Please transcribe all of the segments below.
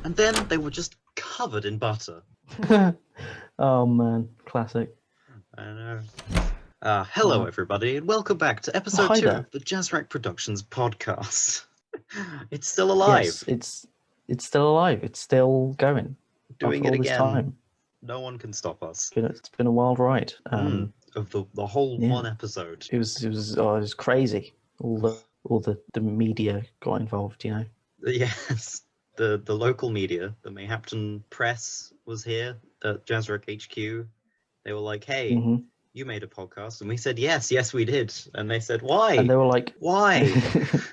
and then they were just covered in butter. Oh man, classic. I know. Hello, everybody, and welcome back to episode 2 there. of the Jazzrack Productions podcast. It's still alive. Yes, it's still alive. It's still going. Doing after it all this again. Time. No one can stop us. It's been a wild ride. Of the whole one episode. It was crazy. All the media got involved. You know. Yes, the local media, the Mayhampton Press was here at Jazzrack HQ. They were like, "Hey, you made a podcast," and we said, "Yes, we did." And they said, "Why?" And they were like, "Why?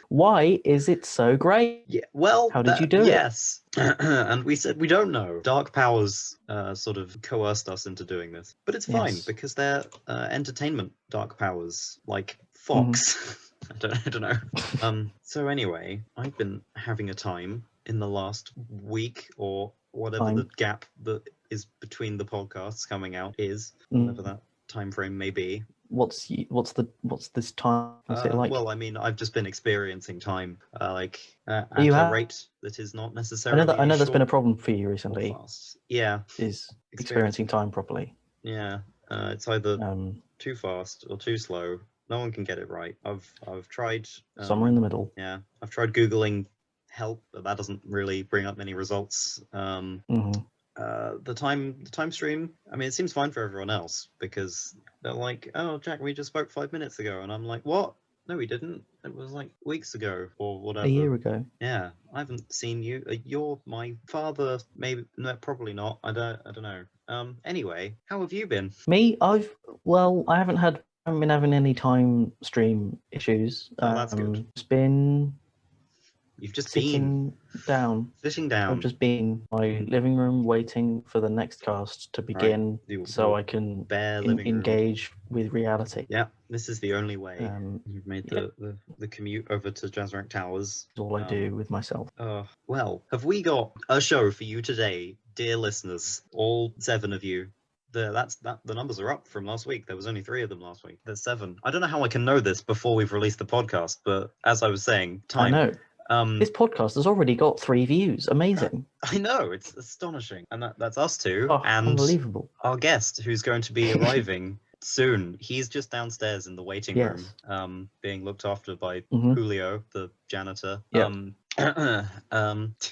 Why is it so great?" Yeah, well, how did you do it? Yes, and we said we don't know. Dark powers sort of coerced us into doing this, but it's fine because they're entertainment dark powers, like Fox. I don't know. So anyway, I've been having a time in the last week or whatever the gap that is between the podcasts coming out is, whatever that time frame may be. What's this time? What's it like? Well, I mean, I've just been experiencing time at a rate that is not necessarily. I know that's been a problem for you recently. Fast. Yeah, is experiencing time properly. Yeah, it's either too fast or too slow. No one can get it right. I've tried. Somewhere in the middle. Yeah, I've tried Googling help, but that doesn't really bring up many results. The time stream, I mean, it seems fine for everyone else because they're like, "Oh, Jack, we just spoke 5 minutes ago," and I'm like, "What? No, we didn't. It was like weeks ago or whatever. A year ago. Yeah, I haven't seen you. You're my father. Maybe, no, probably not. I don't know. Anyway, how have you been? Me, I haven't been having any time stream issues. Oh, that's good. It's been. You've just sitting down. I've just been in my living room waiting for the next cast to begin, so I can engage with reality. Yeah, this is the only way. You've made the commute over to Jazzrack Towers. That's all I do with myself. Well, have we got a show for you today, dear listeners? All 7 of you. The numbers are up from last week. There was only 3 of them last week. There's 7. I don't know how I can know this before we've released the podcast, but as I was saying, time. I know. This podcast has already got 3 views. Amazing. I know, it's astonishing. And that's us two. And unbelievable. Our guest, who's going to be arriving soon. He's just downstairs in the waiting room, being looked after by Julio, the janitor. Good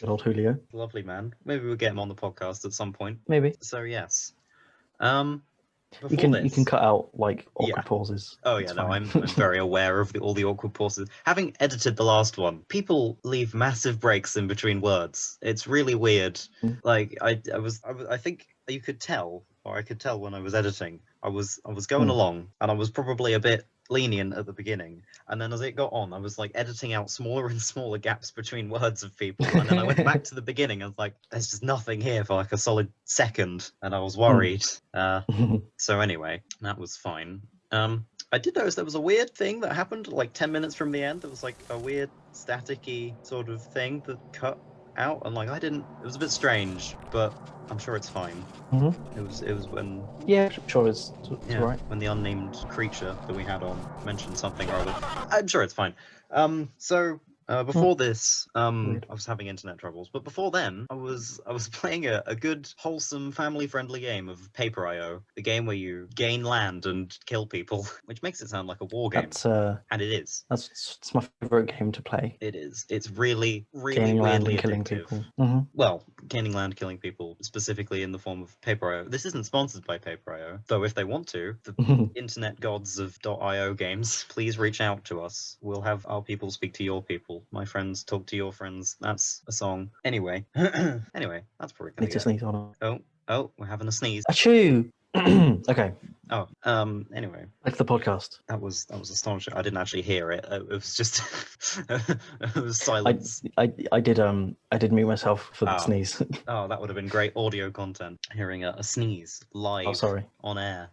old Julio. Lovely man. Maybe we'll get him on the podcast at some point. Maybe. So yes. You can cut out like awkward pauses. Oh yeah, I'm very aware of all the awkward pauses. Having edited the last one, people leave massive breaks in between words. It's really weird. Like I think you could tell, or I could tell when I was editing. I was going along, and I was probably a bit lenient at the beginning, and then as it got on, I was like editing out smaller and smaller gaps between words of people, and then I went back to the beginning and was like, there's just nothing here for like a solid second, and I was worried. So anyway, that was fine. I did notice there was a weird thing that happened like 10 minutes from the end. There was like a weird staticky sort of thing that cut out, and like it was a bit strange, but I'm sure it's fine. It was when sure it's right, when the unnamed creature that we had on mentioned something or other. I'm sure it's fine. So before this, I was having internet troubles, but before then, I was playing a good, wholesome, family-friendly game of Paper.io, the game where you gain land and kill people, which makes it sound like a war game. And it is. It's my favorite game to play. It is. It's really, really gaining land weirdly and killing addictive. People. Well, gaining land, killing people, specifically in the form of Paper.io. This isn't sponsored by Paper.io, though if they want to, the internet gods of .io games, please reach out to us. We'll have our people speak to your people. My friends talk to your friends. That's a song. Anyway, that's probably gonna Need to sneeze on it. Oh, we're having a sneeze. Achoo! Okay. Oh, anyway. Like the podcast. That was astonishing. I didn't actually hear it. It was just it was silence. I did mute myself for the sneeze. Oh, that would have been great audio content. Hearing a sneeze live on air.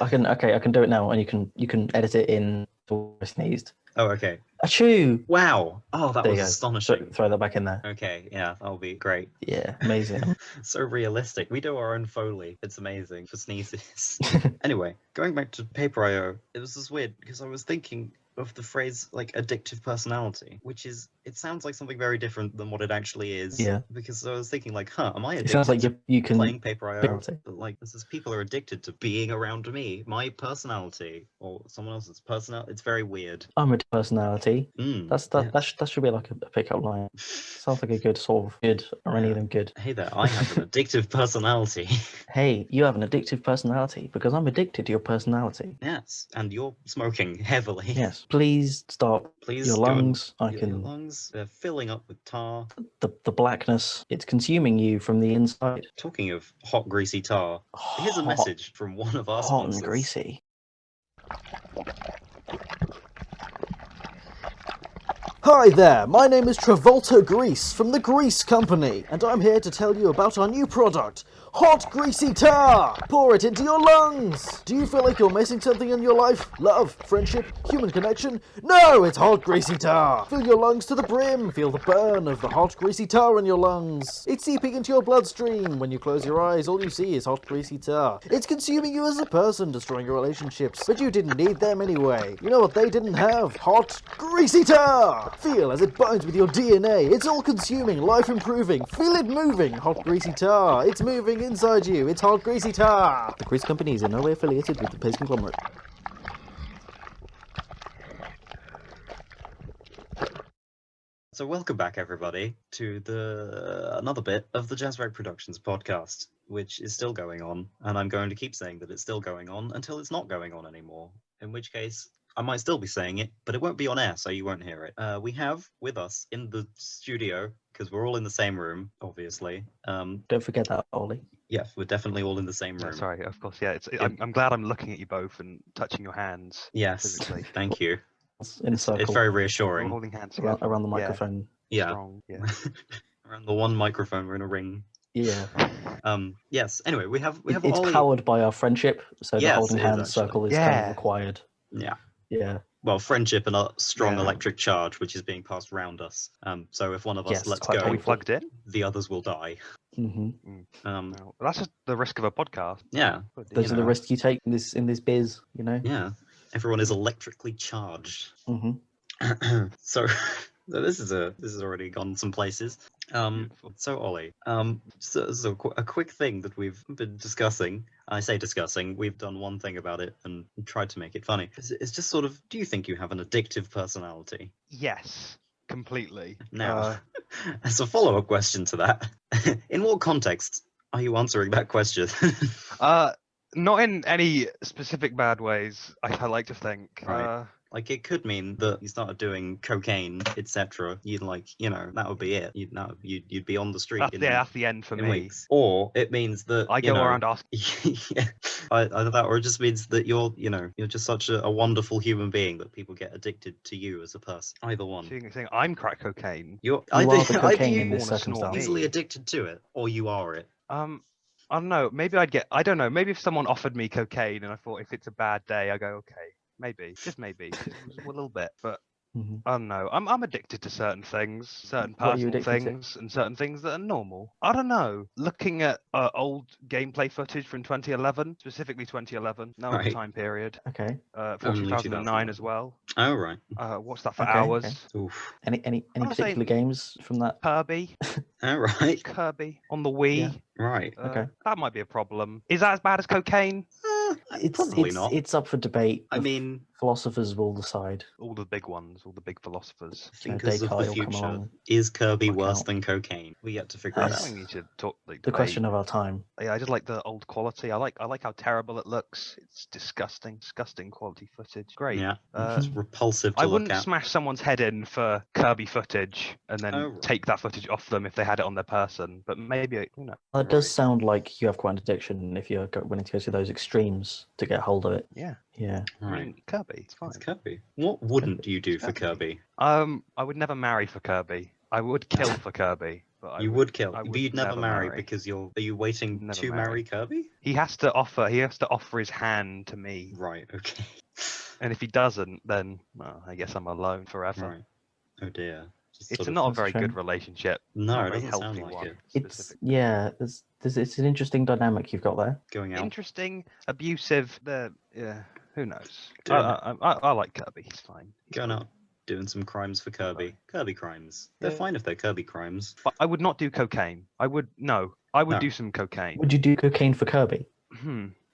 I can do it now, and you can edit it in before I sneezed. Oh, okay. Achoo! Wow. Oh, that was astonishing. Throw that back in there. Okay, yeah, that'll be great. Yeah, amazing. So realistic. We do our own Foley. It's amazing for sneezes. Anyway, going back to Paper.io, it was just weird because I was thinking, of the phrase like addictive personality, which is, it sounds like something very different than what it actually is. Yeah. Because I was thinking like, am I addicted It sounds like you can playing Paper.io? But like, this is, people are addicted to being around me, my personality, or someone else's personality. It's very weird. I'm a personality. That should be like a pickup line. Sounds like a good sort of good, or any of them good. Hey there, I have an addictive personality. Hey, you have an addictive personality because I'm addicted to your personality. Yes, and you're smoking heavily. Yes, please stop. Please, your lungs. your lungs, they're filling up with tar. The blackness, it's consuming you from the inside. Talking of hot, greasy tar, here's a message from one of our sponsors. Hot and greasy. Hi there, my name is Travolta Grease from the Grease Company, and I'm here to tell you about our new product, Hot Greasy Tar! Pour it into your lungs! Do you feel like you're missing something in your life? Love, friendship, human connection? No, it's Hot Greasy Tar! Fill your lungs to the brim, feel the burn of the hot greasy tar in your lungs. It's seeping into your bloodstream. When you close your eyes, all you see is hot greasy tar. It's consuming you as a person, destroying your relationships, but you didn't need them anyway. You know what they didn't have? Hot Greasy Tar! Feel as it binds with your DNA. It's all-consuming, life-improving. Feel it moving. Hot Greasy Tar. It's moving inside you. It's Hot Greasy Tar. The Grease Company is in no way affiliated with the Pace Conglomerate. So welcome back, everybody, to another bit of the Jazzrack Productions podcast, which is still going on, and I'm going to keep saying that it's still going on until it's not going on anymore, in which case I might still be saying it, but it won't be on air, so you won't hear it. We have with us in the studio, because we're all in the same room, obviously. Don't forget that, Ollie. Yeah, we're definitely all in the same room. Sorry, of course, yeah. I'm glad I'm looking at you both and touching your hands. Yes, physically. Thank you. In a circle. It's very reassuring. We're holding hands around the microphone. Yeah. Strong. Yeah. Around the one microphone, we're in a ring. Yeah. Yes. Anyway, we have It's Ollie. Powered by our friendship, so the holding hands circle is kind of required. Yeah. Yeah. Well, friendship and a strong electric charge, which is being passed around us. So if one of us lets go, are we plugged in? The others will die. That's just the risk of a podcast. Yeah. Those are the risks you take in this biz, you know. Yeah. Everyone is electrically charged. Mm-hmm. So this has already gone some places. So Ollie, so a quick thing that we've been discussing. I say discussing. We've done one thing about it and tried to make it funny. It's just sort of, do you think you have an addictive personality? Yes, completely. Now, as a follow-up question to that, in what context are you answering that question? Not in any specific bad ways, I like to think. Right. Like, it could mean that you started doing cocaine, etc. You'd that would be it. You'd be on the street. That's the end for me. Weeks. Or it means that I go around asking. Yeah, either that, or it just means that you're just such a wonderful human being that people get addicted to you as a person. Either one. Saying I'm crack cocaine. Either cocaine in this circumstance. Easily addicted to it, or you are it. I don't know. Maybe I don't know. Maybe if someone offered me cocaine and I thought if it's a bad day, I go, okay. Maybe, just maybe, a little bit, but I don't know. I'm addicted to certain things, certain personal things, and certain things that are normal. I don't know. Looking at old gameplay footage from 2011, specifically 2011, the time period. Okay. For 2009 as well. Oh right. Watched that for hours. Okay. Any particular games from that? Kirby. All right. Kirby on the Wii. Yeah. Right. Okay. That might be a problem. Is that as bad as cocaine? Probably not. It's up for debate. I mean, philosophers will decide. All the big ones, all the big philosophers. Thinkers of the future. Is Kirby worse than cocaine? We get to figure it out. We need to talk. The question of our time. Yeah, I just like the old quality. I like how terrible it looks. It's disgusting quality footage. Great. Yeah. It's repulsive to I look wouldn't at. Smash someone's head in for Kirby footage and then take that footage off them if they had it on their person. But maybe It does sound like you have quite an addiction if you're willing to go to those extremes to get hold of it. Yeah. Yeah. Right. I mean, Kirby, it's fine. It's Kirby. What wouldn't you do for Kirby? I would never marry for Kirby. I would kill for Kirby. But you would kill, but you'd never marry because are you waiting never to marry Kirby? He has to offer his hand to me. Right. Okay. And if he doesn't, then I guess I'm alone forever. Right. Oh dear. It's not a very good relationship. No, it doesn't sound like it. It's it's an interesting dynamic you've got there. Going out. Interesting, abusive. Who knows? I like Kirby. He's fine. Going out doing some crimes for Kirby. Kirby crimes. They're fine if they're Kirby crimes. But I would not do cocaine. I would do some cocaine. Would you do cocaine for Kirby?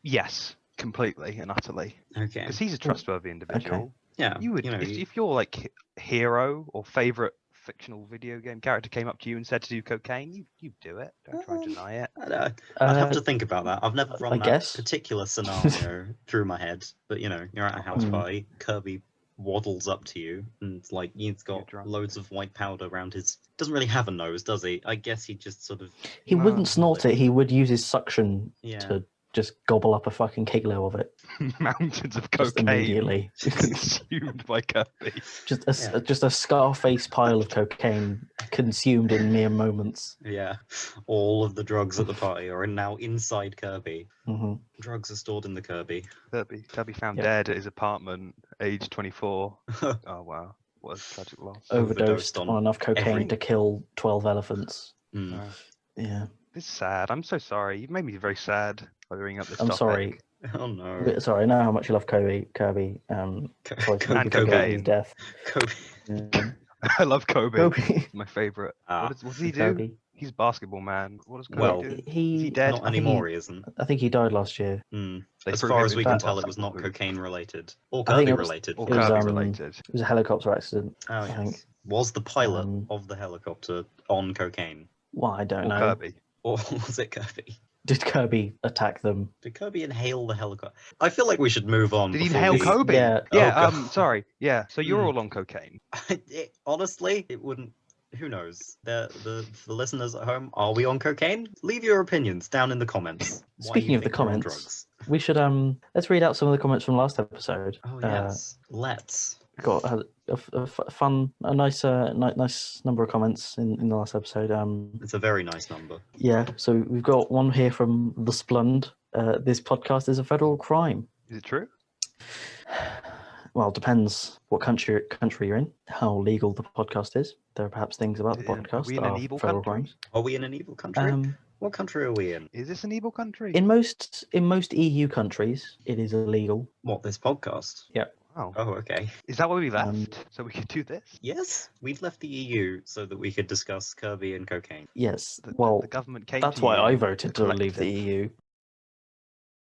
Yes, completely and utterly. Okay. Because he's a trustworthy individual. Okay. Yeah. You would, if your like hero or favorite fictional video game character came up to you and said to do cocaine, you'd do it. Don't try and deny it. I'd have to think about that. I've never run that particular scenario through my head. But you're at a house party. Kirby waddles up to you and like he's got loads of white powder around his. Doesn't really have a nose, does he? I guess he just sort of. He wouldn't snort it. He would use his suction to just gobble up a fucking kilo of it. Mountains of cocaine immediately consumed by Kirby. Just a Scarface pile of cocaine consumed in mere moments. Yeah, all of the drugs at the party are now inside Kirby. Mm-hmm. Drugs are stored in the Kirby. Kirby found dead at his apartment, age 24. Oh wow, what a tragic loss. Overdosed on enough cocaine to kill 12 elephants. Yeah. It's sad. I'm so sorry. You've made me very sad by bringing up this topic. I'm sorry. Oh no. Sorry, I know how much you love Kirby. And cocaine. Death. Kobe. Yeah. I love Kobe. My favorite. What does he do? Kobe. He's a basketball man. What does Kobe do? Is he dead? Not anymore, he isn't. I think he died last year. As far as we can tell, it was not cocaine related. Or Kirby related. Or Kirby related. It was a helicopter accident, I think. Was the pilot of the helicopter on cocaine? Well, I don't know. Kirby. Or was it Kirby? Did Kirby attack them? Did Kirby inhale the helicopter? I feel like we should move on. Did he inhale Kobe? Yeah. Sorry. Yeah. So you're all on cocaine. Honestly, it wouldn't. Who knows? The listeners at home, are we on cocaine? Leave your opinions down in the comments. Speaking of the comments, we should let's read out some of the comments from last episode. Oh yes, let's. Got a nice number of comments in the last episode. It's a very nice number. Yeah, so we've got one here from the Splund. This podcast is a federal crime. Is it true? Well, it depends what country you're in, how legal the podcast is. There are perhaps things about the podcast that are federal crimes. Are we in an evil country? What country are we in? Is this an evil country? In most EU countries, it is illegal. What, this podcast? Yeah. Oh, okay. Is that why we left? So we could do this? Yes, we've left the EU so that we could discuss Kirby and cocaine. Yes. The government came. That's why I voted to leave the EU.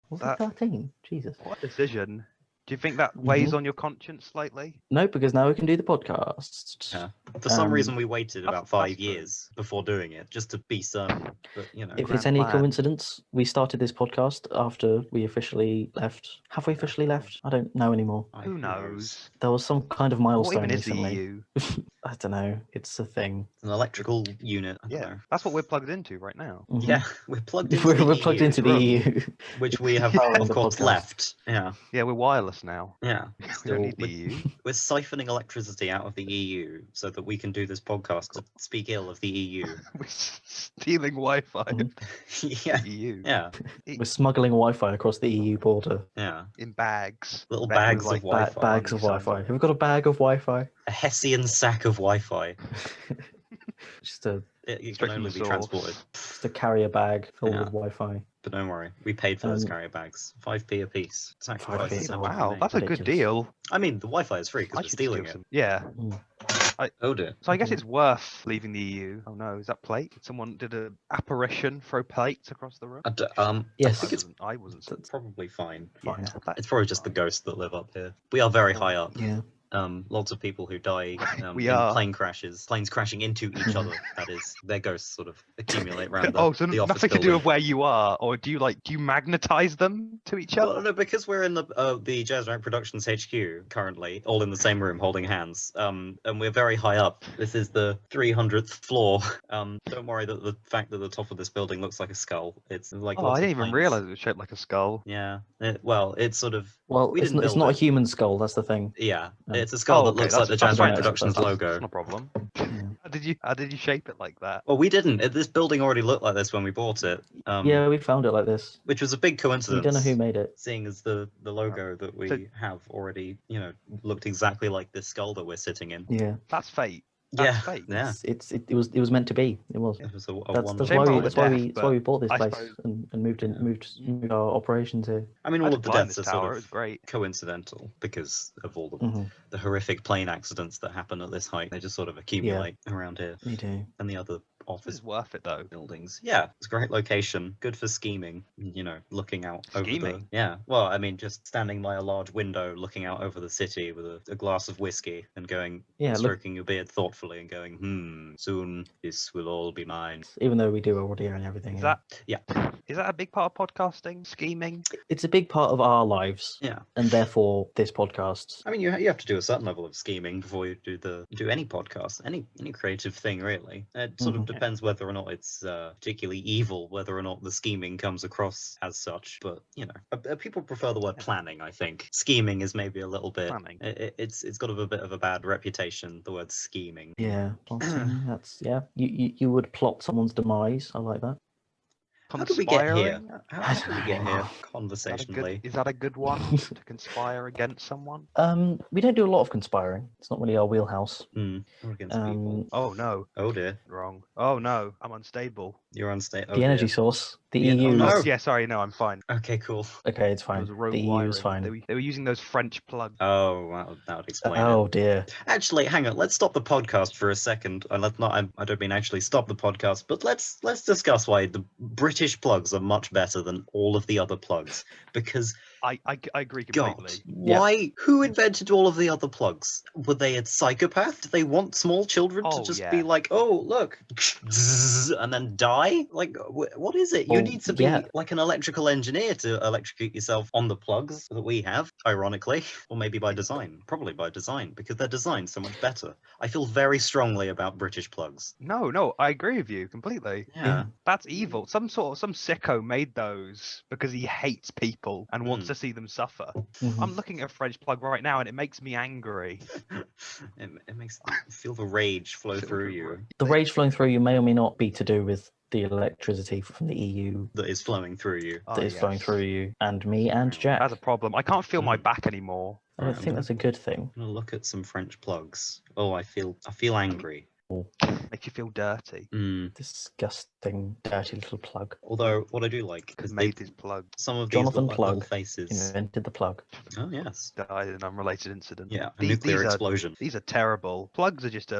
Was it 13? Jesus. What a decision. Do you think that weighs on your conscience slightly? No, because now we can do the podcast. Yeah. For some reason, we waited about 5 years before doing it, just to be certain. But, if it's any coincidence, we started this podcast after we officially left. Have we officially left? I don't know anymore. Who knows? There was some kind of milestone What even is the recently. EU? I don't know. It's a thing. An electrical unit. I don't know. That's what we're plugged into right now. Mhm. Yeah, we're plugged into We're plugged into the EU. Which we have, of course, left. Yeah. Yeah, we're wireless now. Yeah. We don't need the EU. We're siphoning electricity out of the EU so that we can do this podcast to speak ill of the EU. We're stealing Wi-Fi. Yeah. EU. Yeah. We're smuggling Wi-Fi across the EU border. Yeah. In bags. Little bags of Wi-Fi. Bags of Wi-Fi. Have we got a bag of Wi-Fi? A Hessian sack of Wi-Fi. It can only be transported. Just a carrier bag filled with Wi-Fi. But don't worry, we paid for those carrier bags. 5p a piece. Wow, that's a good deal. I mean, the Wi-Fi is free because we're stealing it. Yeah. Oh dear. So I guess it's worth leaving the EU. Oh no, is that plate? Someone did an apparition, throw plates across the room? Yes. I think I wasn't. It's probably fine. Fine. Yeah, it's probably just the ghosts that live up here. We are very high up. Yeah. Lots of people who die in plane crashes, planes crashing into each other. That is, their ghosts sort of accumulate around the so the office nothing building. to do with where you are, or do you magnetize them to each other? Well, no, because we're in the Jazzrack Productions HQ currently, all in the same room, holding hands. And we're very high up. This is the 300th floor. Don't worry that the fact that the top of this building looks like a skull. It's like I didn't even realize it was shaped like a skull. Yeah. It's sort of. Well, it's not a human skull. That's the thing. Yeah, it's a skull that looks like the Jazzrack Productions logo. That's no problem. How did you shape it like that? Well, we didn't. This building already looked like this when we bought it. Yeah, we found it like this. Which was a big coincidence. We don't know who made it. Seeing as the logo that we have already, looked exactly like this skull that we're sitting in. Yeah. That's fate. Yeah, fake. yeah. It was meant to be. It was. It was a That's Shame why for we all the that's why death, we that's why we bought this I place suppose- and moved our operations here. I mean, I all had of to the climb deaths this are sort tower, of it was great. coincidental because of all Mm-hmm. the horrific plane accidents that happen at this height. They just sort of accumulate around here. They do. And the other office It's worth it though. buildings. Yeah, it's a great location. Good for scheming. You know, looking out over the. Scheming? Yeah. Well, I mean, just standing by a large window, looking out over the city with a glass of whiskey and going, stroking your beard thoughtfully and going, soon this will all be mine. Even though we do already own everything. Is Yeah. Is that a big part of podcasting? Scheming? It's a big part of our lives. Yeah. And therefore this podcast. I mean, you have to do a certain level of scheming before you do any podcast, any creative thing, really. It sort of depends whether or not it's particularly evil, whether or not the scheming comes across as such. But you know, people prefer the word planning. I think scheming is maybe a little bit. Planning. It's got a bit of a bad reputation. The word scheming. Yeah, plotting. That's You would plot someone's demise. I like that. How did we get here? Conspiring? How did we get here? Conversationally. Is that a good one to conspire against someone? We don't do a lot of conspiring. It's not really our wheelhouse. Or against people. Oh no. Oh dear. Wrong. Oh no. I'm unstable. You're unstable. The energy source. The Yeah, EU. oh, no. Yeah, sorry, no, I'm fine. Okay, cool. Okay, it's It fine. was rogue The EU wiring. is fine. They were using those French plugs. Oh, that would explain it. Oh dear. Actually, hang on. Let's stop the podcast for a second. And let's not. I don't mean actually stop the podcast, but let's discuss why the British plugs are much better than all of the other plugs. Because I agree God, completely. why? Who invented all of the other plugs? Were they a psychopath? Did they want small children to Oh, just yeah. be like, oh look, and then die? Like, what is it? You Well, need to be like an electrical engineer to electrocute yourself on the plugs that we have, ironically, or maybe by design. Probably by design, because they're designed so much better. I feel very strongly about British plugs. No, I agree with you completely. Yeah. That's evil. Some sicko made those because he hates people and wants to see them suffer. Mhm. I'm looking at a French plug right now and it makes me angry. It makes you feel the rage flow through you. The rage flowing through you may or may not be to do with the electricity from the EU That is flowing through you. that is flowing through you and me and Jack. That's a problem. I can't feel my back anymore. I don't think that's a good thing. I'm gonna look at some French plugs. Oh, I feel angry. Makes you feel dirty. Disgusting, dirty little plug. Although, what I do like is Made his plug. some of these Jonathan little Plug faces. invented the plug. Oh yes. Died in an unrelated incident. Yeah, a These nuclear are- explosion. These are terrible. Plugs are just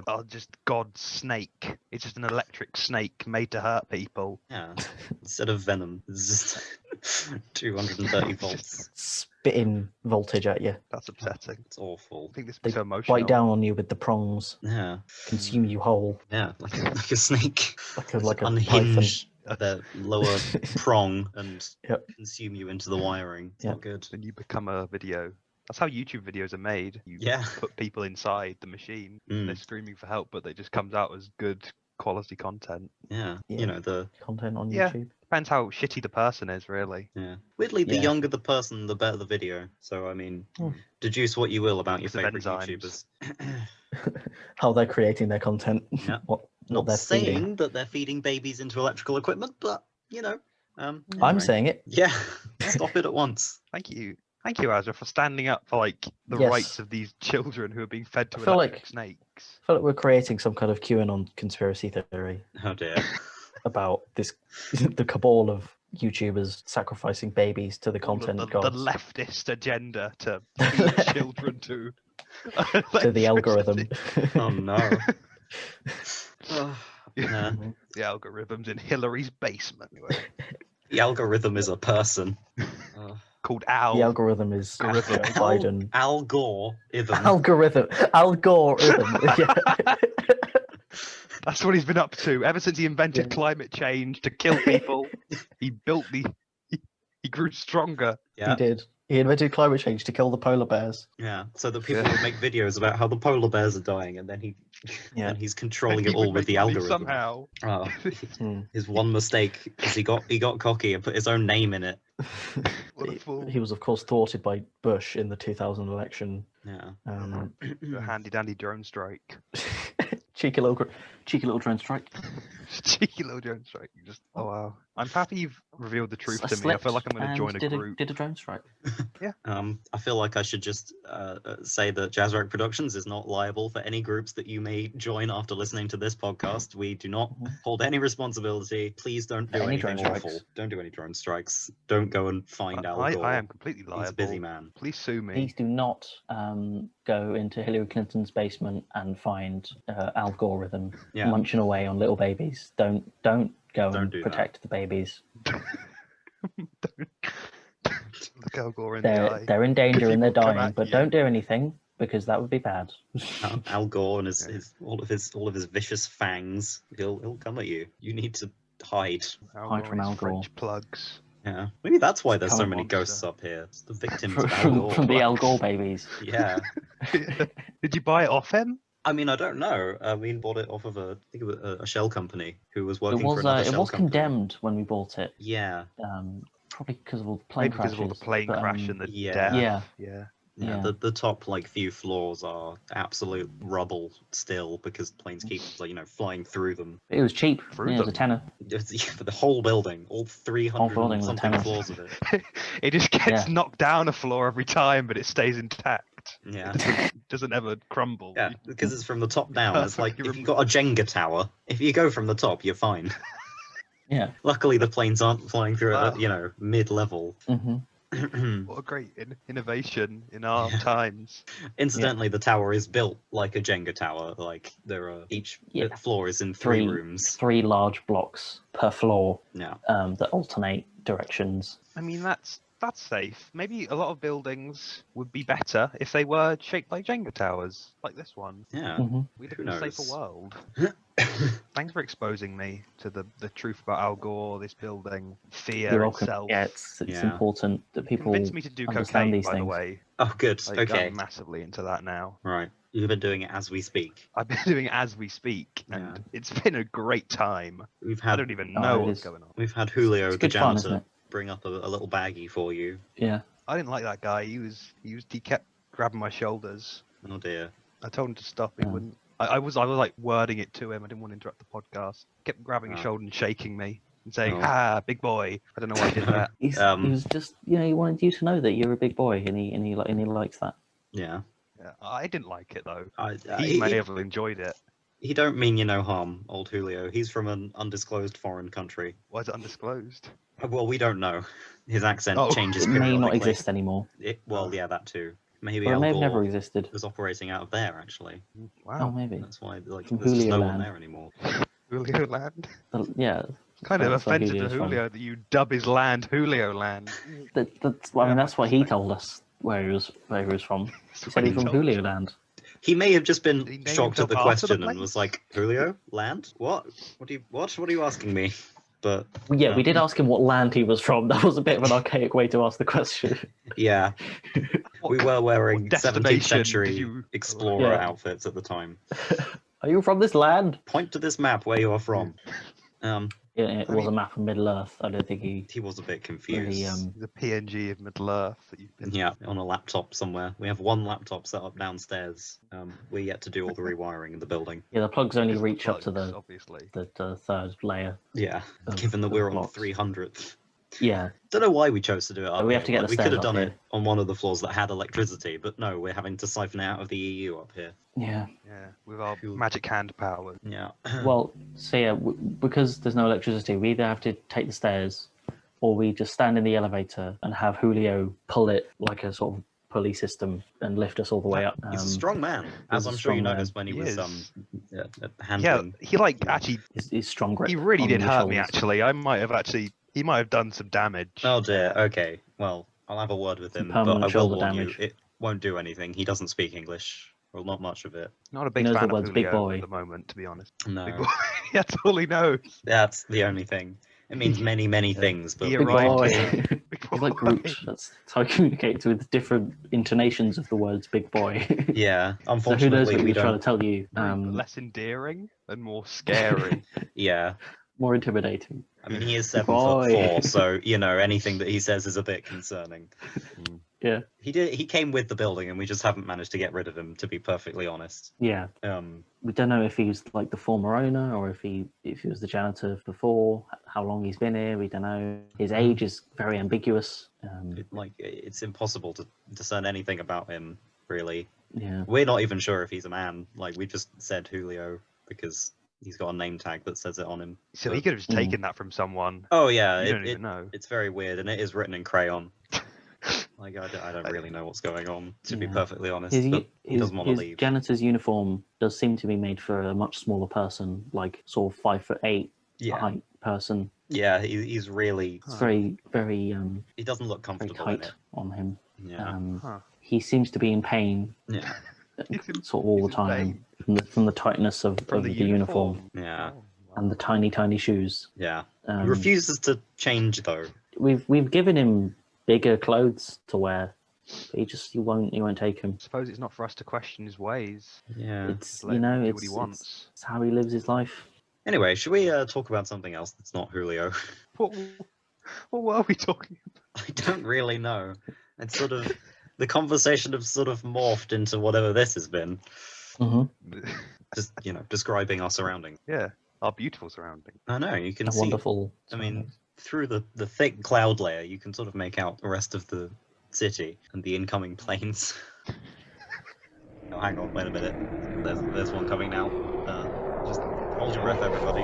God's snake. It's just an electric snake made to hurt people. Yeah. Instead of venom, it's just 230 volts. Spitting voltage at you. That's upsetting. It's awful. I think this They is so emotional. bite down on you with the prongs, Yeah. consume you whole, Yeah, like a snake. like a python. Unhinge their lower prong and Yep. consume you into the wiring. It's Yep. not good. Then you become a video. That's how YouTube videos are made. You Yeah. put people inside the machine. Mm. They're screaming for help, but they just comes out as good quality content. Yeah. Yeah. You know, the Content on Yeah. YouTube. Depends how shitty the person is, really. yeah. Weirdly, the Yeah. younger the person, the better the video. So I mean, Hmm. deduce what you will about your Because of favorite enzymes. YouTubers. How they're creating their content. Yeah. What Not they're saying feeding. that they're feeding babies into electrical equipment, but you know. I'm anyway. saying it. Yeah. Stop it at once. Thank you, Azra, for standing up for like the Yes. rights of these children who are being fed to I feel electric like- snakes. I feel like we're creating some kind of QAnon conspiracy theory Oh dear. about this the cabal of YouTubers sacrificing babies to the All of content the gods. leftist agenda to feed children to To the algorithm. electricity. Oh no. Oh, yeah. The algorithm's in Hillary's basement The algorithm is a person. Oh. called Al. The algorithm is Algorithm. Biden. Al Gore. Algorithm. Algorithm. Yeah. That's what he's been up to ever since he invented Yeah. climate change to kill people. He grew stronger. Yeah. He did. He invented climate change to kill the polar bears. Yeah. So that people Yeah. would make videos about how the polar bears are dying, and then Yeah. and he's controlling He it would all with make the money algorithm. somehow. Oh, Hmm. his one mistake is he got cocky and put his own name in it. What a fool. He was, of course, thwarted by Bush in the 2000 election. Yeah. A handy dandy drone strike. cheeky little drone strike. Cheeky little drone strike. You just, oh wow. I'm happy you've revealed the truth to me. I feel like I'm going to join a group. Did a drone strike. Yeah. I feel like I should just say that Jazzrack Productions is not liable for any groups that you may join after listening to this podcast. We do not hold any responsibility. Please don't do anything awful. Don't do any drone strikes. Don't go and find Al Gore. I am completely liable. He's a busy man. Please sue me. Please do not go into Hillary Clinton's basement and find Al Gore with them munching away on little babies. Don't go and protect the babies. Look Al Gore in the eye. They're in danger and they're dying, but don't do anything because that would be bad. Al Gore and all of his vicious fangs, he'll come at you. You need to hide. Hide from Al Gore. French plugs. Yeah, maybe that's why there's so many ghosts up here. It's the victims of Al Gore. From the Al Gore babies. Yeah. Did you buy it off him? I mean, I don't know. We bought it off of a shell company who was working for another shell company. It was condemned when we bought it. Yeah. Probably because of all the plane crashes. Because of all the plane crash and the death. Yeah. The top few floors are absolute rubble still because planes keep flying through them. It was cheap. It was a tenner. The whole building, all 300 something floors of it. It just gets knocked down a floor every time, but it stays intact. Yeah, it doesn't ever crumble. Yeah, because it's from the top down. It's like if you've got a Jenga tower, if you go from the top, you're fine. Yeah. Luckily, the planes aren't flying through at mid-level. What a great innovation in our times. Incidentally, the tower is built like a Jenga tower. Like each floor is in three rooms. 3 large blocks per floor. Yeah. That alternate directions. I mean, that's safe. Maybe a lot of buildings would be better if they were shaped like Jenga towers, like this one. Yeah. We'd live in a safer world. Thanks for exposing me to the truth about Al Gore, this building, fear itself. Yeah, it's important that people convince me to do understand cocaine, these by things. the way. Oh, good. Okay. I'm massively into that now. Right. You've been doing it as we speak. I've been doing it as we speak, and it's been a great time. I don't even know what's going on. We've had Julio, the janitor, fun, bring up a little baggie for you. Yeah. I didn't like that guy. He kept grabbing my shoulders. Oh dear. I told him to stop. He wouldn't. I was like wording it to him. I didn't want to interrupt the podcast. He kept grabbing his shoulder and shaking me and saying, big boy. I don't know why I did that. He was just, he wanted you to know that you're a big boy, and he likes that. Yeah. Yeah. I didn't like it though. He may have enjoyed it. He don't mean you no harm, old Julio. He's from an undisclosed foreign country. Why is it undisclosed? Well, we don't know. His accent changes It periodically. may not exist anymore. Yeah, that too. Maybe Or it Al may have Gore never existed. was operating out of there, actually. Wow. Oh, maybe. That's why there's From just Julio no one Land. there anymore. Julio Land? Yeah. It's kind of That's where offensive to Julio's from. Julio that you dub his land Julio Land. That's what he told us where he was from. He said he's from Julio Land. He may have just been shocked at the himself after the question place? and was like, Julio? Land? What? What are you asking me? But Yeah, we did ask him what land he was from. That was a bit of an archaic way to ask the question. yeah. We were wearing what 17th destination century did you- explorer outfits at the time. Are you from this land? Point to this map where you are from. It was a map of Middle Earth. I don't think He was a bit confused. really, The PNG of Middle Earth that you've been. Yeah, on a laptop somewhere. We have one laptop set up downstairs. We're yet to do all the rewiring in the building. Yeah, the plugs only Just reach up to plugs, the obviously. third layer. Yeah, Of- given that of we're on blocks. 300th. Yeah, Don't know why we chose to do it up we here. have to get the We could have stairs done up it here. on one of the floors that had electricity, but no, we're having to siphon it out of the EU up here. yeah. Yeah, with our magic hand power. Yeah. Well, so yeah, because there's no electricity, we either have to take the stairs, or we just stand in the elevator and have Julio pull it like a sort of pulley system and lift us all the way up. He's a strong man, as he's a I'm sure you strong man. noticed when he He was is. Mm. Yeah, handling. he actually. He's strong grip. He really on did the hurt me. shoulders. Actually, he might have done some damage. Oh dear. Okay. Well, I'll have a word with Some him, but permanent I will shoulder warn damage. you, it won't do anything. He doesn't speak English, or not much of it. Not a big knows the fan of words big Julio boy. at the moment, to be honest. No, Big boy. That's all he knows. that's the only thing. It means many, many things, but He Big arrived boy. here. Big He's like boy. Groot. That's how he communicates with different intonations of the words "big boy." yeah, So who knows unfortunately what we you're trying don't. to tell you? Less endearing and more scary. Yeah, More intimidating. I mean, he is Boy. 7'4", so anything that he says is a bit concerning. Yeah. He came with the building, and we just haven't managed to get rid of him. To be perfectly honest. Yeah. We don't know if he was like the former owner or if he was the janitor before. How long he's been here, we don't know. His age is very ambiguous. It's impossible to discern anything about him, really. Yeah. We're not even sure if he's a man. Like, we just said Julio because he's got a name tag that says it on him. So he could have just taken that from someone. Oh yeah, You don't even know. It's very weird, and it is written in crayon. Like, I don't really know what's going on, to be perfectly honest. But he doesn't want to leave. His janitor's uniform does seem to be made for a much smaller person, like sort of 5'8" height person. Yeah, he's really. It's very, very. He doesn't look very comfortable in tight it. on him. Yeah. He seems to be in pain. Yeah. Sort of all the time from the tightness of the uniform. Yeah. And the tiny shoes. Yeah. He refuses to change though. We've given him bigger clothes to wear, but he won't take them. I suppose it's not for us to question his ways. Yeah. It's Let him do what he it's wants. it's how he lives his life. Anyway, should we talk about something else that's not Julio? What were we talking about? I don't really know. It's sort of the conversation have sort of morphed into whatever this has been. Just describing our surroundings. Yeah, our beautiful surrounding. I know you can see. Wonderful. I mean, through the thick cloud layer, you can sort of make out the rest of the city and the incoming planes. Oh, hang on, wait a minute. There's one coming now. Just hold your breath, everybody.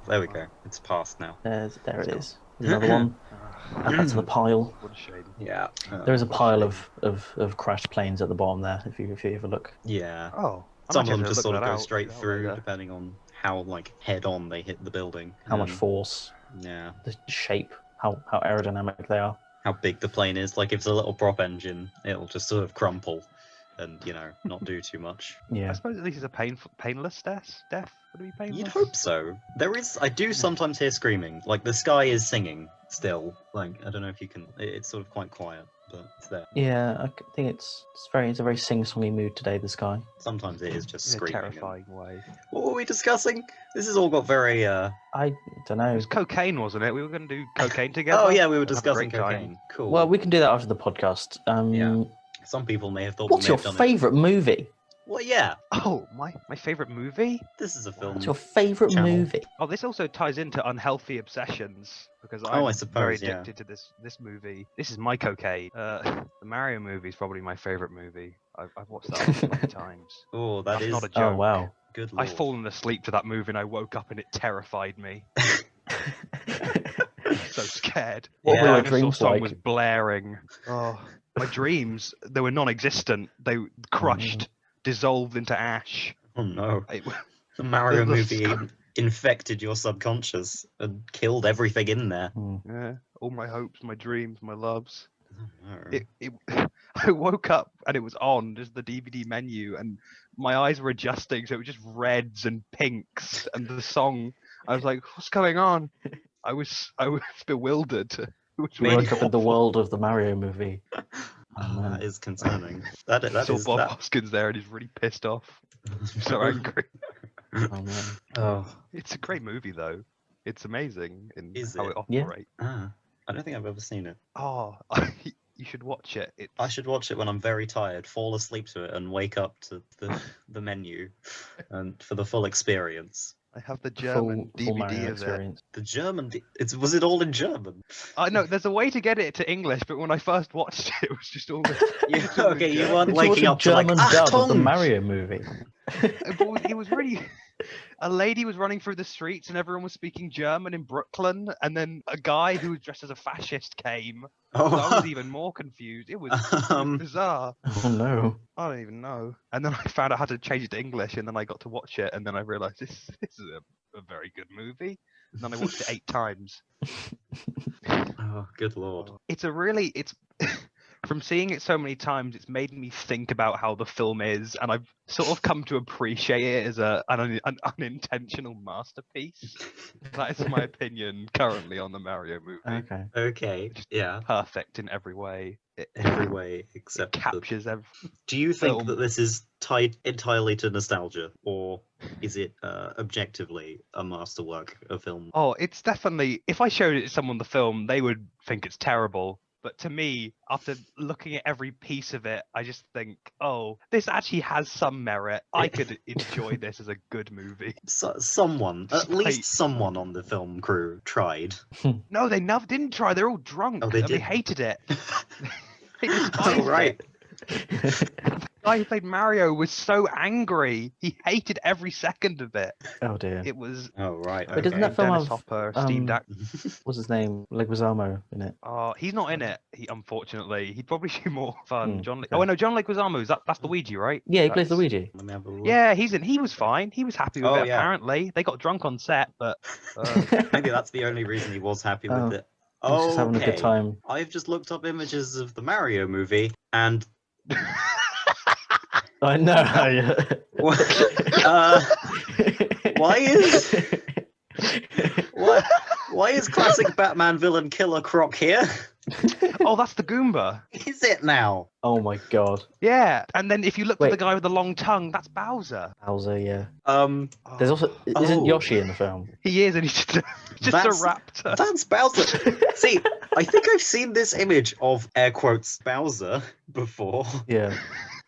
There we go. It's past now. There it is. Another one. Add that to the pile. What a shame. Yeah. There is a pile of crashed planes at the bottom there. If you ever look. Yeah. Oh. Some of them just sort of go straight through, depending on how head on they hit the building. How much force. Yeah. The shape. How aerodynamic they are. How big the plane is. Like, if it's a little prop engine, it'll just sort of crumple and, not do too much. Yeah. I suppose at least it's a painless death. Would it be painless? You'd hope so. I do sometimes hear screaming. Like, the sky is singing still. Like, I don't know if you can. It's sort of quite quiet, but it's there. Yeah, I think it's a very sing-songy mood today. The sky. Sometimes it is just screaming. In a terrifying way. What were we discussing? This has all got very. I don't know. It was cocaine, wasn't it? We were going to do cocaine together. Oh yeah, we were Have a discussing great time. cocaine. Cool. Well, we can do that after the podcast. Yeah. Some people may have thought. What's your favourite movie? Well, yeah. Oh, my favourite movie? This is a film. What's your favourite channel. movie? Oh, this also ties into unhealthy obsessions because I I'm suppose, very addicted to this movie. This is my cocaine. The Mario movie is probably my favourite movie. I've watched that so many times. Oh, That's is not a joke. Oh wow. Good lord. I've fallen asleep to that movie and I woke up and it terrified me. So scared. What Yeah. were your Dinosaur dreams song like? was blaring. Oh, my dreams, they were non-existent. They crushed, dissolved into ash. Oh no. It- The Mario the movie sky- infected your subconscious and killed everything in there. Yeah, all my hopes, my dreams, my loves. Oh, no. I woke up and it was on, just the DVD menu, and my eyes were adjusting, so it was just reds and pinks, and the song. I was like, "What's going on?" I was bewildered. It was We really woke up in the awful. world of the Mario movie. That is concerning. That Saw is Bob that. Hoskins there, and he's really pissed off. So angry. Oh man. Oh, It's a great movie, though. It's amazing in Is how it? it Yeah. operates. I don't think I've ever seen it. Oh, you should watch it. It's I should watch it when I'm very tired, fall asleep to it, and wake up to the menu, and for the full experience. I have the German Full DVD Mario of it. experience. The German. Was it all in German? I know there's a way to get it to English, but when I first watched it, it was just all. Yeah, it's all in okay, you German. weren't Did you watch waking a up to like German dub of the Achtung! Mario movie? It was really. A lady was running through the streets and everyone was speaking German in Brooklyn, and then a guy who was dressed as a fascist came. So I was even more confused. It was bizarre. Oh no. I don't even know. And then I found out how to change it to English, and then I got to watch it, and then I realised this is a very good movie. and then I watched it 8 times. Oh, good lord. It's from seeing it so many times, it's made me think about how the film is, and I've sort of come to appreciate it as an unintentional masterpiece. That is my opinion currently on the Mario movie. Okay. Okay, yeah. Perfect in every way. Every way It except captures every. Do you think film. that this is tied entirely to nostalgia, or is it objectively a masterwork of film? Oh, it's definitely. If I showed it to someone the film, they would think it's terrible. But to me, after looking at every piece of it, I just think, oh, this actually has some merit. I could enjoy this as a good movie. Someone, at least someone on the film crew tried. No, they never didn't try. They're all drunk. Oh, they and did? They hated it. They Oh, despised right. it. The guy who played Mario was so angry. He hated every second of it. Oh dear. It was. Oh, right. But doesn't that film Dennis have Hopper, Steve what's his name? Leguizamo in it? Oh, he's not in it. Unfortunately, he'd probably be more fun. Hmm, John. okay. Oh no, John Leguizamo. That's Luigi, right? Yeah, he plays That's- Luigi. Let me have a look. Yeah, he's in. He was fine. He was happy with Oh, it. yeah. Apparently, they got drunk on set, but Maybe that's the only reason he was happy with Oh, it. He's just having a good Okay. time. I've just looked up images of the Mario movie, and I know. why is classic Batman villain Killer Croc here? oh, that's the Goomba. Is it now? Oh my god. Yeah, and then if you look for Wait. the guy with the long tongue, that's Bowser. Bowser, yeah. Oh, There's also isn't Oh. Yoshi in the film? He is, and he's just a That's- raptor. that's Bowser. See, I think I've seen this image of air quotes Bowser before. Yeah.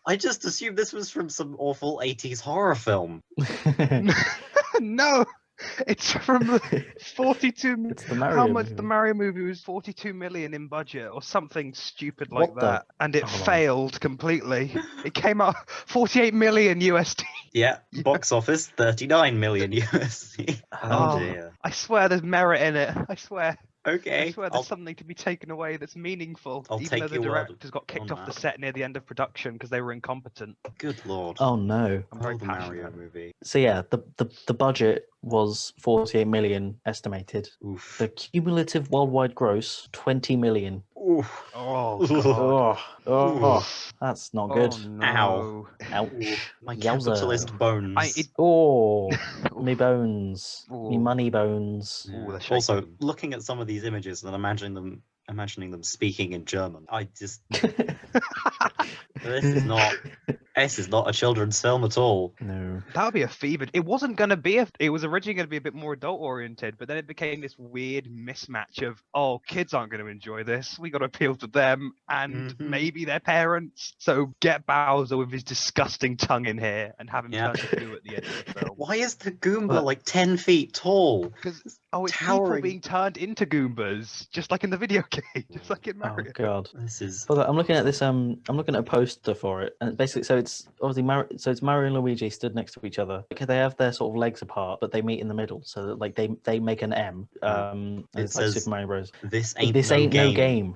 I just assumed this was from some awful 80s horror film. No, it's from the 42. It's the Mario How much movie. the Mario movie was 42 million in budget or something stupid like What the- that, and it Hold on. failed completely. It came out 48 million USD. Yeah, box office 39 million USD. Oh, Oh. dear. I swear there's merit in it. I swear. I Okay, swear there's something to be taken away that's meaningful. I'll even take though the your word directors got kicked on off the that. set near the end of production because they were incompetent. good lord. Oh no. I'm very the passionate. Mario movie. So yeah, the budget was 48 million estimated. Oof. The cumulative worldwide gross 20 million. Oof. Oh, God. Oh, that's not good. Oh, no. Ow. Ouch. My Yowza. capitalist bones. Oh, me bones, me Ooh. money bones. Yeah. Ooh, they're Also, shaking. looking at some of these images and imagining them speaking in German, I just this is not a children's film at all. No. That would be a fever. It wasn't going to be. It was originally going to be a bit more adult oriented, but then it became this weird mismatch of, oh, kids aren't going to enjoy this. We got to appeal to them and Mhm. maybe their parents. So get Bowser with his disgusting tongue in here and have him Yeah. turn to goo at the end of the film. Why is the Goomba What? like 10 feet tall? Because it's people Towering. being turned into Goombas, just like in the video game, just like in Oh Mario. god. This is Well, I'm looking at this. I'm looking at a poster for it, and basically, so it's obviously it's Mario and Luigi stood next to each other. Okay, they have their sort of legs apart, but they meet in the middle, so that like they make an M. And It it's like says, Super Mario Bros. this ain't This no ain't game. no game.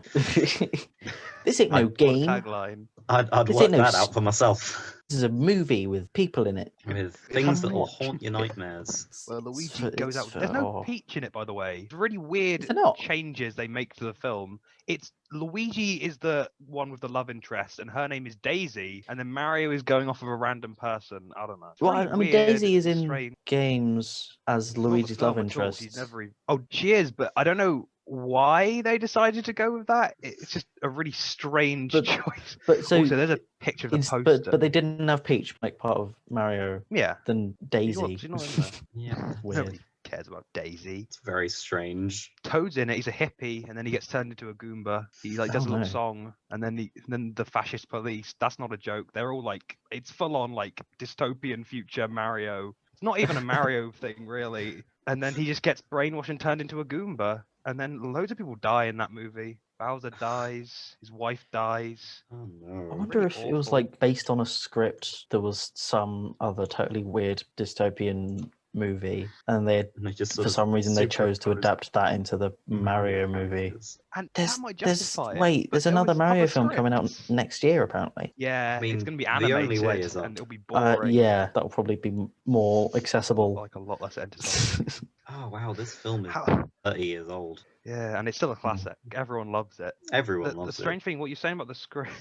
This ain't no What a game. tagline. I'd This work ain't no that s- out for myself. This is a movie with people in it. With things that will not. haunt your nightmares. Well, It's Luigi for- goes it's out. for- There's no oh. Peach in it, by the way. It's really weird Is there not? changes they make to the film. It's Luigi is the one with the love interest, and her name is Daisy, and then Mario is going off of a random person. I don't know. It's Well, really I mean, weird, Daisy is in strange. games as Not the Luigi's love film at all. interest. She's never. Oh, she is, but I don't know why they decided to go with that. It's just a really strange But- choice. But so, Also, there's a picture of the poster. but they didn't have Peach like part of Mario. yeah, Then she's Daisy. not, she's not in there. Yeah, Weird. Nobody cares about Daisy. it's very strange. Toad's in it. He's a hippie, and then he gets turned into a Goomba. He like does Oh, a little no. song, and then the fascist police. That's not a joke. They're all like, it's full on like dystopian future Mario. It's not even a Mario thing really. And then he just gets brainwashed and turned into a Goomba. And then loads of people die in that movie. Bowser dies. His wife dies. Oh I no. wonder really if it was awful. like based on a script. There was some other totally weird dystopian movie, and they And they just for sort of some reason they chose to superimposed adapt that into the Mario Mario movie. characters. And There's, that might there's justify it. wait, but there's there another was Mario other film coming out scripts. next year apparently. Yeah, I mean, it's going to be the animated, only way is up. and it'll be boring. Yeah, that'll probably be more accessible. Like a lot less entertaining. Oh wow, this film is How... 30 years old. Yeah, and it's still a classic. Everyone loves it. Everyone The loves strange thing, what you're saying about the script,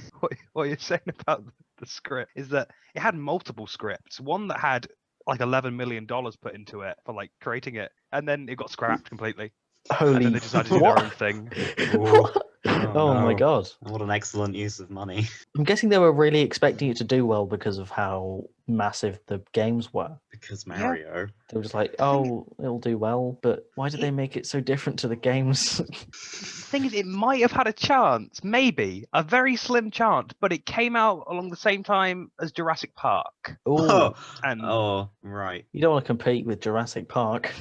what you're saying about the script is that it had multiple scripts. One that had like $11 million put into it for like creating it, and then it got scrapped completely. And then Holy they decided to do their own thing. What? Oh, Oh my no. god. What an excellent use of money. I'm guessing they were really expecting it to do well because of how massive the games were. Because Mario. They were just like, oh, it'll do well, but why did they make it so different to the games? The thing is, it might have had a chance, maybe a very slim chance, but it came out along the same time as Jurassic Park. Oh, And Oh, right. you don't want to compete with Jurassic Park.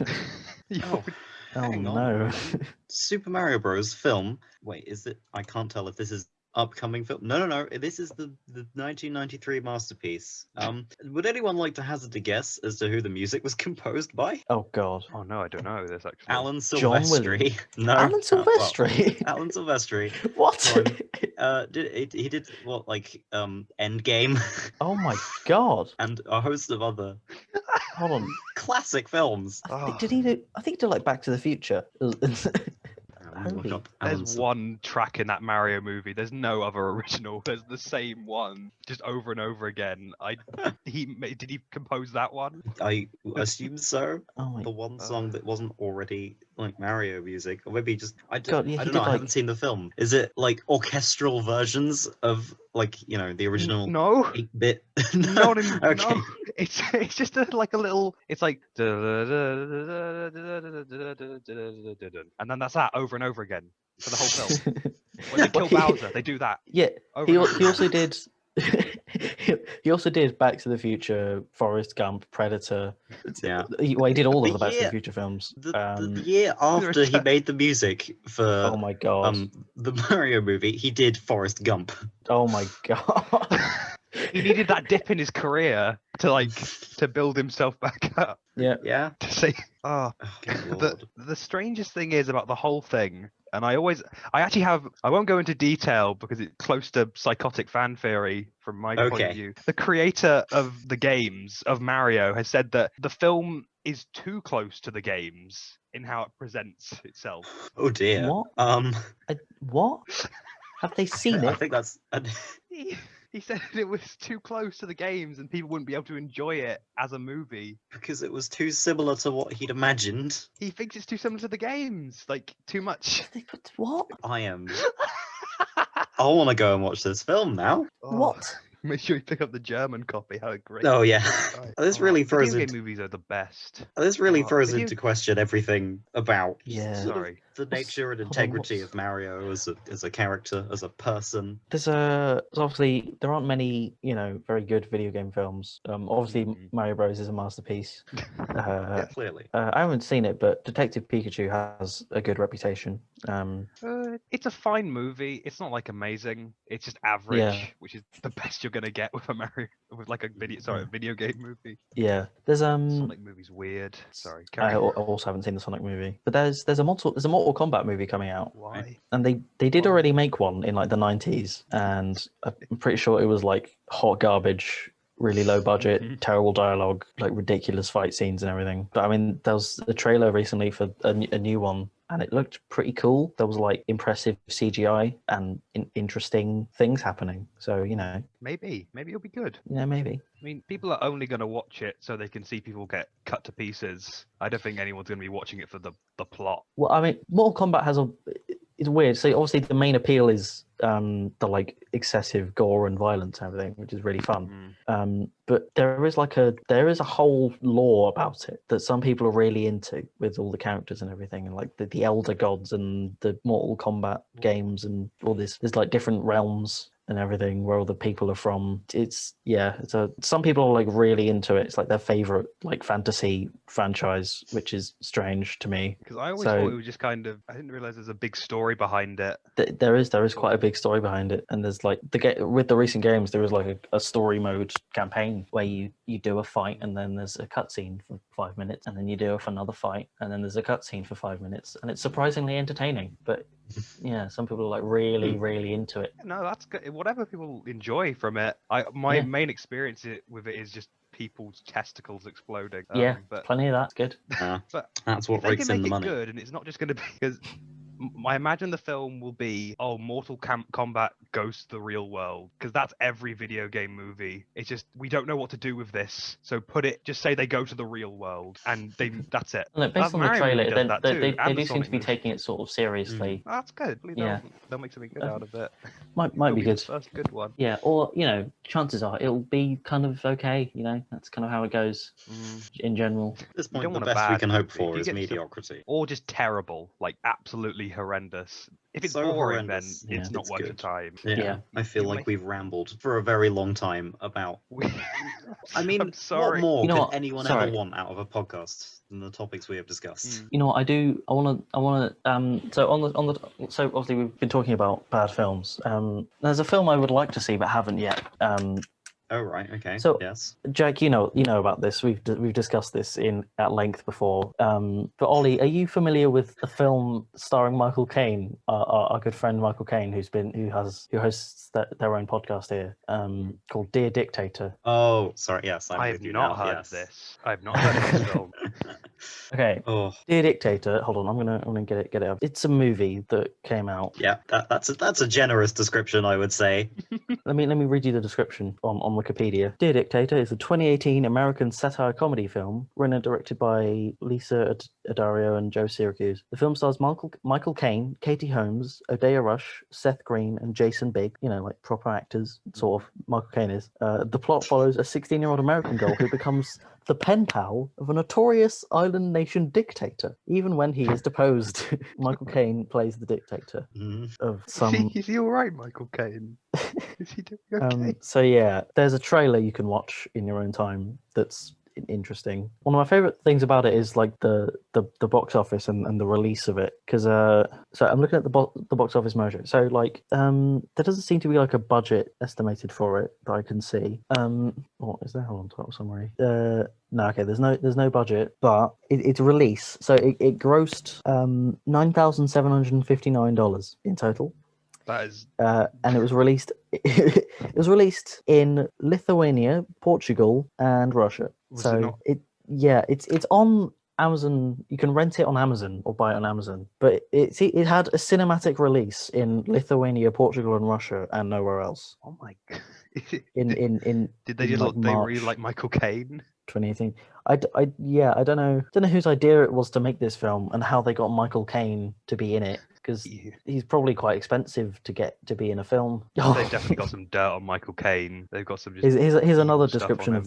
Oh, Oh hang on. no. Super Mario Bros. Film. Wait, is it? I can't tell if this is upcoming film. No. This is the 1993 masterpiece. Would anyone like to hazard a guess as to who the music was composed by? Oh god. oh no, I don't know this actually. Alan John Silvestri. No. Alan Well, Silvestri? Alan Silvestri. What? He did what, like Endgame Oh my god. and a host of other Hold on. classic films. Oh, Did he do? I think he did like Back to the Future. Look up Alan there's one track in that Mario movie. There's no other original. There's the same one, just over and over again. Did he compose that one? I assume so. Oh my The one song that wasn't already like Mario music, or maybe just I don't, God, yeah, I he don't know. did, I like- haven't seen the film. Is it like orchestral versions of like the original No, 8-bit? not in, Okay. no. It's just like a little. It's like, and then that's that over and over again for the whole film. When they kill Bowser, they do that. Yeah, Over he and over he also again. did. He also did Back to the Future, Forrest Gump, Predator. Yeah. He did all of The the Back to the year- Future films. The year after he made the music for Oh my god. the Mario movie, he did Forrest Gump. Oh my god. He needed that dip in his career to build himself back up. Yeah. Yeah. To say, oh, Oh, the Lord. strangest thing is about the whole thing, and I won't go into detail because it's close to psychotic fan theory from my point Okay. of view. The creator of the games of Mario has said that the film is too close to the games in how it presents itself. Oh dear. What? What? Have they seen I it? think that's. He said it was too close to the games and people wouldn't be able to enjoy it as a movie. Because it was too similar to what he'd imagined. He thinks it's too similar to the games, like too much. They put what? I am. I want to go and watch this film now. Oh, What? Make sure you pick up the German copy. How great! Oh yeah. Right. This really throws video into game movies are the best. this really Oh, throws video- into question everything about Yeah. sort of Sorry. the nature and hold on, integrity what's- of Mario as a character, as a person. There's obviously there aren't many very good video game films. Obviously Mhm. Mario Bros is a masterpiece. Clearly. I haven't seen it, but Detective Pikachu has a good reputation. It's a fine movie. It's not like amazing. It's just average, which is the best you're gonna get with a Mario, with like a video game movie. Yeah, there's Sonic movie's weird. Sorry. I Carry on. also haven't seen the Sonic movie, but there's a Mortal Kombat movie coming out, Why? and they did Why? already make one in like the 90s, and I'm pretty sure it was like hot garbage, really low budget, Mhm. terrible dialogue, like ridiculous fight scenes and everything. But I mean, there was a trailer recently for a new one, and it looked pretty cool. There was like impressive CGI and interesting things happening. So Maybe it'll be good. maybe. I mean, people are only going to watch it so they can see people get cut to pieces. I don't think anyone's going to be watching it for the plot. Well, I mean, Mortal Kombat it's weird. So obviously the main appeal is the like excessive gore and violence and everything, which is really fun. But there is a whole lore about it that some people are really into, with all the characters and everything, and like the Elder Gods and the Mortal Kombat games and all this. There's like different realms and everything where all the people are from. Some people are like really into it. It's like their favorite like fantasy franchise, which is strange to me. Because I always So- thought it was just kind of. I didn't realize there's a big story behind it. There is quite a big story behind it, and there's like with the recent games there is like a story mode campaign where you do a fight and then there's a cutscene for 5 minutes, and then you do another fight and then there's a cutscene for 5 minutes, and it's surprisingly entertaining. But yeah, some people are like really into it. No, that's good. Whatever people enjoy from it. My Yeah. main experience with it is just people's testicles exploding. Yeah, But plenty of that. Good. but That's what if they rakes can in make the it money. good, and it's not just going to be because I imagine the film will be, Mortal Kombat goes to the real world, because that's every video game movie. It's just, we don't know what to do with this, so just say they go to the real world, and that's it. Look, That based on the Mario trailer, movie does that too, they and the do seem Sonic to be movie. taking it sort of seriously. That's good. Yeah. They'll make something good out of it. Might It'll be good. the first good one. Yeah, or chances are it'll be kind of okay. That's kind of how it goes in general. At this You don't point, the want a best we bad can hope movie. If for you is get mediocrity. Or just terrible, like absolutely horrendous. If it's So boring, horrendous, then it's not it's worth your good. time. Yeah. I feel You like make- we've rambled for a very long time about. I mean, I'm sorry. what more You know could what? anyone Sorry. ever want out of a podcast than the topics we have discussed? You know what I do? I want to. So obviously we've been talking about bad films. There's a film I would like to see but haven't yet. Oh right, okay. So- yes. Jack, you know about this. We've discussed this at length before. But Ollie, are you familiar with a film starring Michael Caine, our good friend Michael Caine, who hosts their own podcast here, called Dear Dictator? Oh, sorry. Yes, I'm I with have you not now. heard yes. of this. I have not heard of this film. Okay, Oh, Dear Dictator. Hold on, I'm gonna get it up. It's a movie that came out. yeah. That's a generous description, I would say. Let me read you the description on Wikipedia. Dear Dictator is a 2018 American satire comedy film written and directed by Lisa Addario and Joe Syracuse. The film stars Michael Caine, Katie Holmes, Odeya Rush, Seth Green, and Jason Bigg. Like proper actors, sort of. Michael Caine is. The plot follows a 16-year-old American girl who becomes the pen pal of a notorious island nation dictator. Even when he is deposed, Michael Caine plays the dictator of some. Is he all right, Michael Caine? Is he doing okay? So yeah, there's a trailer you can watch in your own time that's interesting. One of my favorite things about it is like the box office and the release of it, because so I'm looking at the box office mojo. So like there doesn't seem to be like a budget estimated for it that I can see. What is there? Hold on, top summary. No, okay. There's no budget, but it's release. So it grossed $9,759 in total. That is. And it was released. It was released in Lithuania, Portugal, and Russia. Was it not- It's on Amazon. You can rent it on Amazon or buy it on Amazon. But it had a cinematic release in Lithuania, Portugal, and Russia, and nowhere else. Oh my god. In Did they in, like, they March really like Michael Caine? 2018. I don't know whose idea it was to make this film and how they got Michael Caine to be in it, because Yeah. he's probably quite expensive to get to be in a film. They've definitely got some dirt on Michael Caine. They've got some. Here's another stuff description on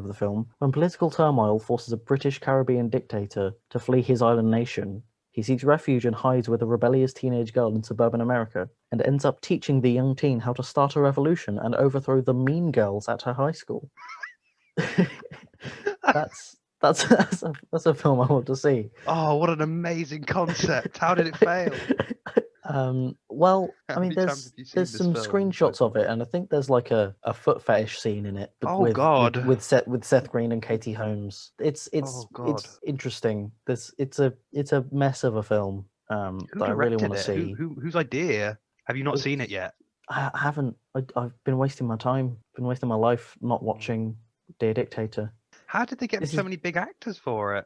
of the film. When political turmoil forces a British Caribbean dictator to flee his island nation, he seeks refuge and hides with a rebellious teenage girl in suburban America, and ends up teaching the young teen how to start a revolution and overthrow the mean girls at her high school. That's a film I want to see. Oh, what an amazing concept! How did it fail? Well, How I mean, many times have you seen there's this some film? screenshots of it, and I think there's like a foot fetish scene in it. Oh, God. With Seth Green and Katie Holmes. It's Oh, God. it's interesting. It's a mess of a film Who that I really directed want to it? see. Whose idea? Have you not seen it yet? I haven't. I've been wasting my time. Been wasting my life not watching Dear Dictator. How did they get This so is- many big actors for it?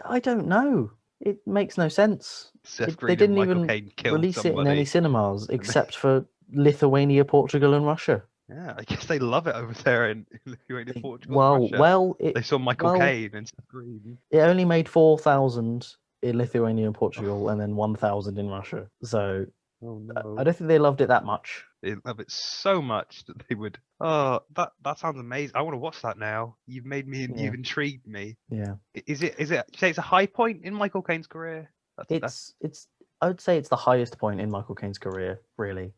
I don't know. It makes no sense. Seth They Green didn't and Michael even Caine killed release somebody. it in any cinemas except for Lithuania, Portugal, and Russia. Yeah, I guess they love it over there in Lithuania, Portugal, and Well, Russia. They saw Michael well, Caine and Seth Green. It only made 4,000 in Lithuania and Portugal, and then 1,000 in Russia. So Oh I don't think they loved it that much. They love it so much that they would. Oh, that sounds amazing. I want to watch that now. You've made me. Yeah. You've intrigued me. Yeah, Is it? You say it's a high point in Michael Caine's career? That's- it's. I would say it's the highest point in Michael Caine's career, really.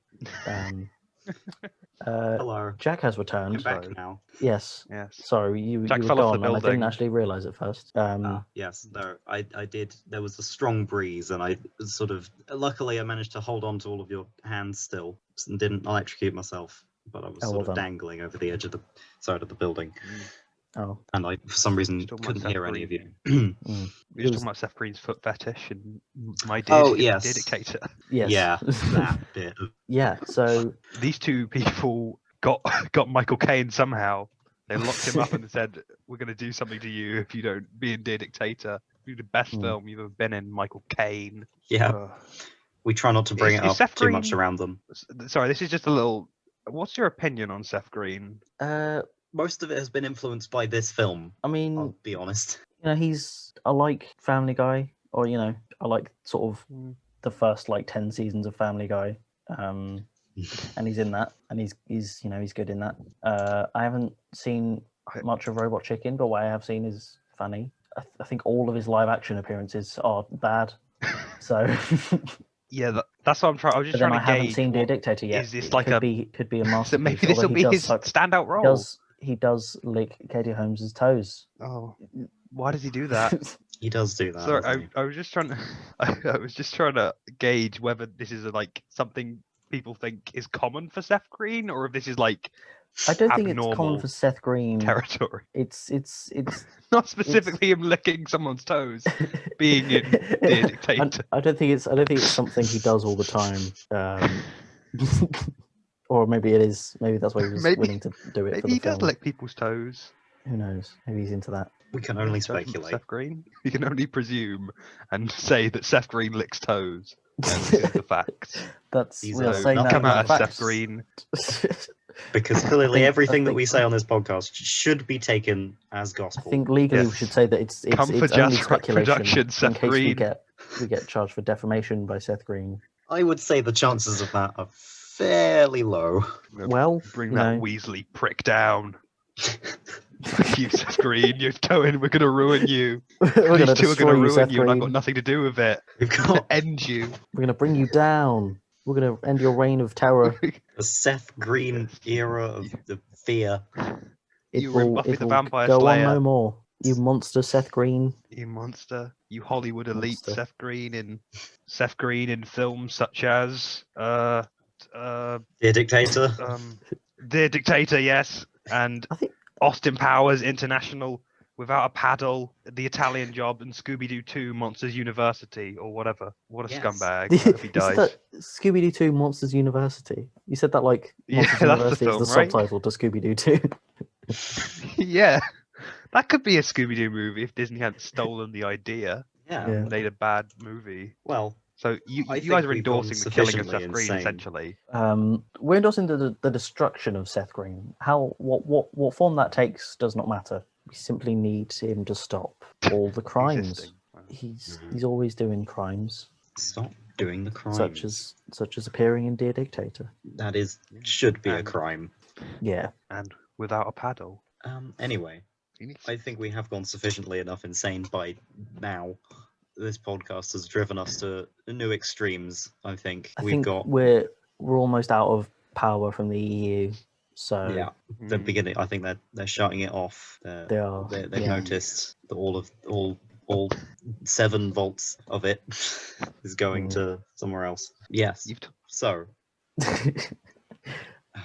Hello. Jack has I'm returned. back now. Yes. Yes. Sorry, you Jack were fell off the gone, and I building. didn't actually realise at first. Yes, no, I did. There was a strong breeze, and I sort of. Luckily, I managed to hold on to all of your hands still, and didn't electrocute myself. But I was Oh, sort well of done. dangling over the edge of the side of the building, Oh, and I, for some reason, Still couldn't myself hear any of you. mm. We're It just was- talking about Seth Green's foot fetish and my Oh, dear yes. Dictator. yes. Yeah, that bit. Yeah. So These two people got Michael Caine somehow. They locked him up and said, "We're going to do something to you if you don't be in Dear Dictator." Be the best film you've ever been in, Michael Caine. Yeah. We try not to bring it up Seth too much Green- around them. Sorry, this is just a little. What's your opinion on Seth Green? Most of it has been influenced by this film. I mean, I'll be honest. I like Family Guy, or I like sort of the first like 10 seasons of Family Guy, and he's in that, and he's good in that. I haven't seen much of Robot Chicken, but what I have seen is funny. I think all of his live action appearances are bad, so. Yeah, that's what I'm trying. I was just But then trying I to haven't gauge. seen Dear Dictator yet. Is this It like could a? be a masterpiece. So maybe this will although be he his does standout role. He does lick Katie Holmes's toes. Oh, why does he do that? He does do that. Sorry, doesn't he? I was just trying to. I was just trying to gauge whether this is like something people think is common for Seth Green, or if this is like I don't think it's common abnormal for Seth Green. territory. It's Not specifically him licking someone's toes, being in Dear Dictator. I don't think it's something he does all the time. Or maybe it is. Maybe that's why he was willing to do it for Maybe the he film. does lick people's toes. Who knows? Maybe he's into that. We can only Judgment of speculate. Seth Green. We can only presume and say that Seth Green licks toes. And this is the facts. That's These we're are saying nothing that Come as out a of fact. Seth Green. Because clearly I everything that think- we say on this podcast should be taken as I gospel. think legally we Yes. should say that it's Come for only Jazzrack speculation Production, in Seth case Green. we get charged for defamation by Seth Green. I would say the chances of that are fairly low. Well, Bring you that know. Weasley prick down. Fuck you, Seth Green. You're going. We're going to ruin you. We're These going to two are destroy going to you, ruin Seth you, and I've Green. got nothing to do with it. We've I'm going got to end you. We're going to bring you down. We're going to end your reign of terror. the Seth Green era of the fear. You were in Buffy it the will Vampire go Slayer. on no more. You monster, Seth Green. You monster. You Hollywood elite Monster. Seth Green in films such as Dear Dictator. Dear Dictator, yes, and I think Austin Powers International, Without a Paddle, The Italian Job, and Scooby-Doo 2 Monsters University, or whatever. What a Yes. scumbag. I hope he you said dies. that Scooby-Doo 2 Monsters University. You said that like Yeah, Monsters that's the University is the film, right? subtitle to Scooby-Doo 2. Yeah, that could be a Scooby-Doo movie if Disney hadn't stolen the idea Yeah. Yeah. and made a bad movie. Well, So you I guys think are we've gone endorsing the killing of sufficiently Seth Green, insane. essentially. We're endorsing the destruction of Seth Green. What form that takes does not matter. We simply need him to stop all the crimes. Existing. He's always doing crimes, stop doing the crime. such as appearing in Dear Dictator. That should be a And- crime. Yeah. And Without a Paddle. Anyway, He needs I think we have gone sufficiently enough insane by now. This podcast has driven us to new extremes. I think I we've think got we're almost out of power from the EU. So yeah. The Mm. beginning. I think they're shutting it off. they are. They've yeah. noticed that all 7 volts of it is going Mm. to somewhere else. Yes. You've So.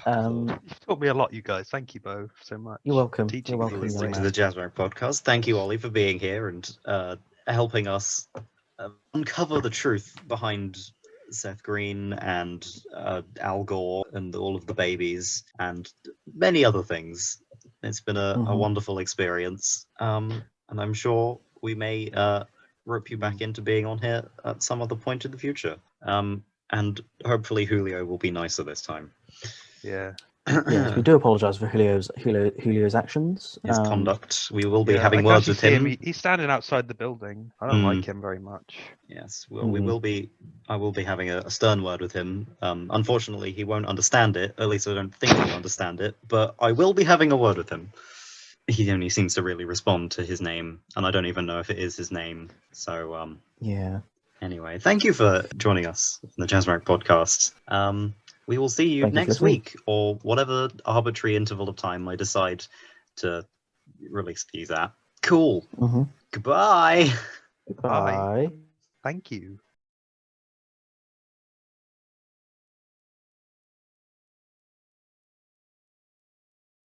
You've taught me a lot, you guys. Thank you both so much. You're welcome. Teaching You're me welcome, these listening young to the Jazzrack podcast. Thank you, Ollie, for being here and helping us uncover the truth behind Seth Green and Al Gore and all of the babies and many other things. It's been a Mhm. wonderful experience, and I'm sure we may rope you back into being on here at some other point in the future. And hopefully Julio will be nicer this time. Yeah. Yes, we do apologise for Julio's actions. His conduct. We will be Yeah, having I can words actually with see him. He's standing outside the building. I don't like him very much. Yes, well, we Mhm. will be. I will be having a stern word with him. Unfortunately, he won't understand it. At least I don't think he'll understand it. But I will be having a word with him. He only seems to really respond to his name, and I don't even know if it is his name. So, Yeah. anyway, thank you for joining us on the Jazzrack podcast. We will see you Thank you for next listening. week, or whatever arbitrary interval of time I decide to release these at. Cool. Mm-hmm. Goodbye. Bye. Thank you.